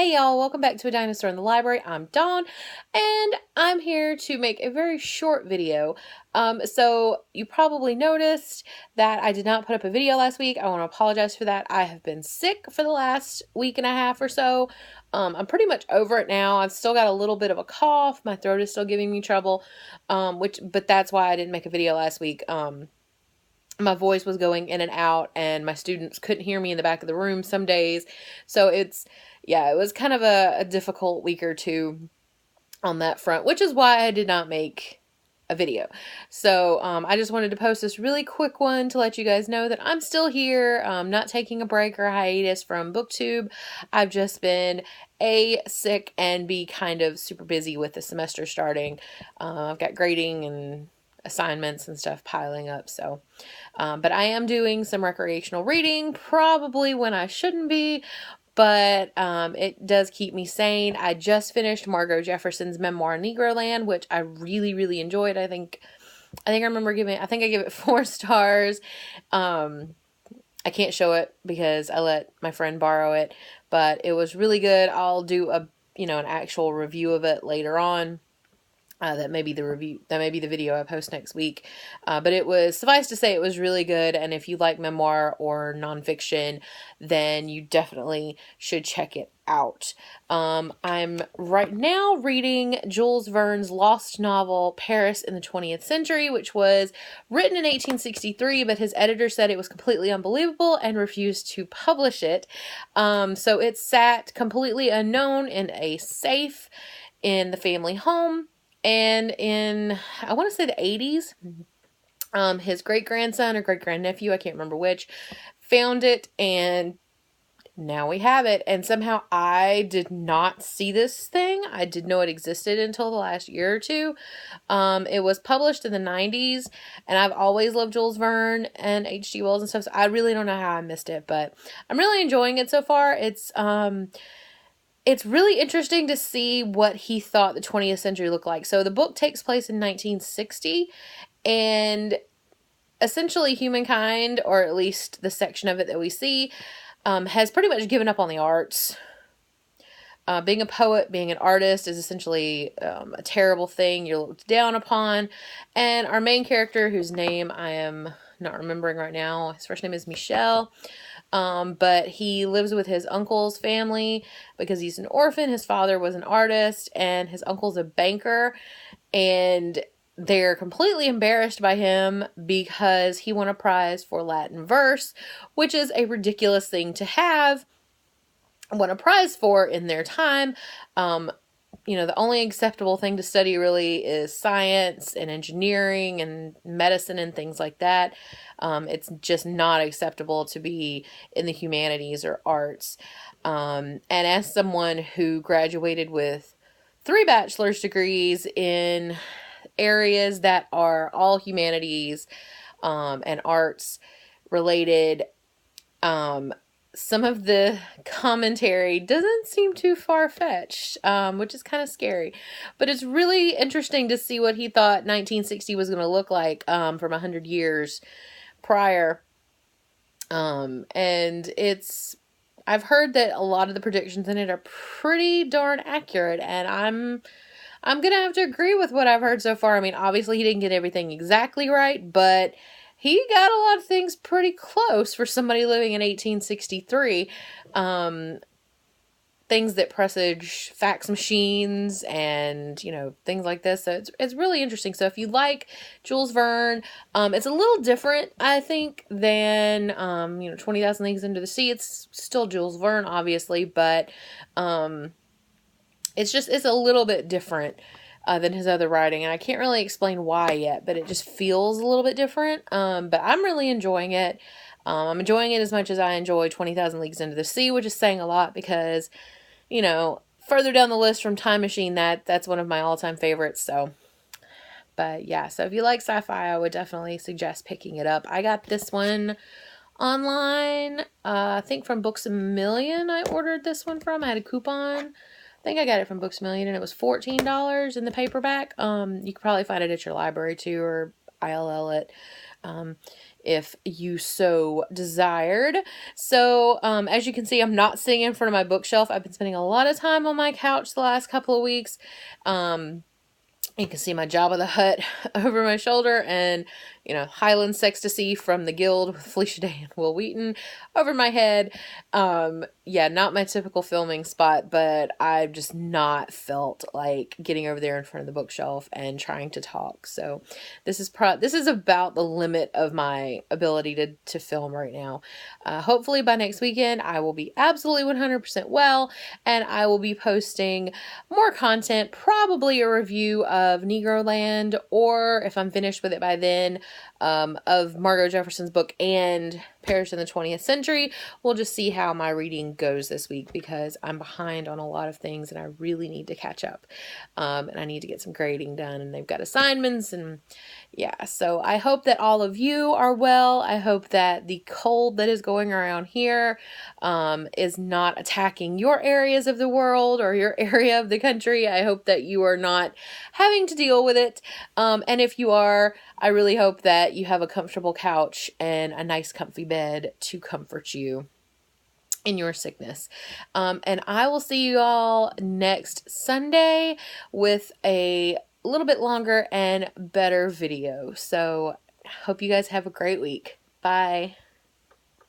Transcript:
Hey y'all, welcome back to A Dinosaur in the Library. I'm Dawn, and I'm here to make a very short video. So you probably noticed that I did not put up a video last week. I want to apologize for that. I have been sick for the last week and a half or so. I'm pretty much over it now. I've still got a little bit of a cough. My throat is still giving me trouble, but that's why I didn't make a video last week. My voice was going in and out, and my students couldn't hear me in the back of the room some days. So it was kind of a difficult week or two on that front, which is why I did not make a video. So I just wanted to post this really quick one to let you guys know that I'm still here. Not taking a break or a hiatus from BookTube. I've just been sick and kind of super busy with the semester starting. I've got grading and assignments and stuff piling up, so but I am doing some recreational reading, probably when I shouldn't be, but it does keep me sane. I just finished Margot Jefferson's memoir Negroland, which I really enjoyed. I think I remember I think I gave it 4 stars. I can't show it because I let my friend borrow it, but it was really good. I'll do an actual review of it later on. That may be the video I post next week. But suffice to say, it was really good. And if you like memoir or nonfiction, then you definitely should check it out. I'm right now reading Jules Verne's lost novel, Paris in the 20th Century, which was written in 1863, but his editor said it was completely unbelievable and refused to publish it. So it sat completely unknown in a safe in the family home. And in, I want to say the 80s, his great-grandson or great-grandnephew, I can't remember which, found it, and now we have it. And somehow I did not see this thing. I didn't know it existed until the last year or two. It was published in the 90s, and I've always loved Jules Verne and H.G. Wells and stuff, so I really don't know how I missed it, but I'm really enjoying it so far. It's really interesting to see what he thought the 20th century looked like. So the book takes place in 1960, and essentially humankind, or at least the section of it that we see, has pretty much given up on the arts. Being a poet, being an artist is essentially a terrible thing. You're looked down upon. And our main character, whose name I am not remembering right now, his first name is Michel. But he lives with his uncle's family because he's an orphan. His father was an artist, and his uncle's a banker, and they're completely embarrassed by him because he won a prize for Latin verse, which is a ridiculous thing to have won a prize for in their time. The only acceptable thing to study really is science and engineering and medicine and things like that. It's just not acceptable to be in the humanities or arts. And as someone who graduated with 3 bachelor's degrees in areas that are all humanities and arts related, some of the commentary doesn't seem too far-fetched, which is kind of scary. But it's really interesting to see what he thought 1960 was going to look like from 100 years prior. And I've heard that a lot of the predictions in it are pretty darn accurate, and I'm going to have to agree with what I've heard so far. I mean, obviously he didn't get everything exactly right, but he got a lot of things pretty close for somebody living in 1863. Things that presage fax machines and, things like this. So it's really interesting. So if you like Jules Verne, it's a little different, I think, than, 20,000 Leagues Under the Sea. It's still Jules Verne, obviously, but it's a little bit different than his other writing, and I can't really explain why yet, but it just feels a little bit different. But I'm really enjoying it. I'm enjoying it as much as I enjoy 20,000 Leagues Under the Sea, which is saying a lot because, further down the list from Time Machine, that's one of my all-time favorites. So, but yeah, so if you like sci-fi, I would definitely suggest picking it up. I got this one online, I think from Books A Million. I ordered this one from. I had a coupon. I think I got it from Books A Million, and it was $14 in the paperback. You could probably find it at your library too, or ILL it. if you so desired. So as you can see, I'm not sitting in front of my bookshelf. I've been spending a lot of time on my couch the last couple of weeks. You can see my Jabba the Hutt over my shoulder, and, you know, Highlands Ecstasy from the Guild with Felicia Day and Will Wheaton over my head. Yeah, not my typical filming spot, but I've just not felt like getting over there in front of the bookshelf and trying to talk. So this is about the limit of my ability to film right now. Hopefully by next weekend, I will be absolutely 100% well, and I will be posting more content, probably a review of Negroland, or if I'm finished with it by then, of Margot Jefferson's book and Paris in the 20th Century. We'll just see how my reading goes this week, because I'm behind on a lot of things and I really need to catch up. And I need to get some grading done, and they've got assignments, and yeah, so I hope that all of you are well. I hope that the cold that is going around here is not attacking your areas of the world or your area of the country. I hope that you are not having to deal with it. And if you are, I really hope that you have a comfortable couch and a nice comfy bed to comfort you in your sickness. And I will see you all next Sunday with a little bit longer and better video. So hope you guys have a great week. Bye.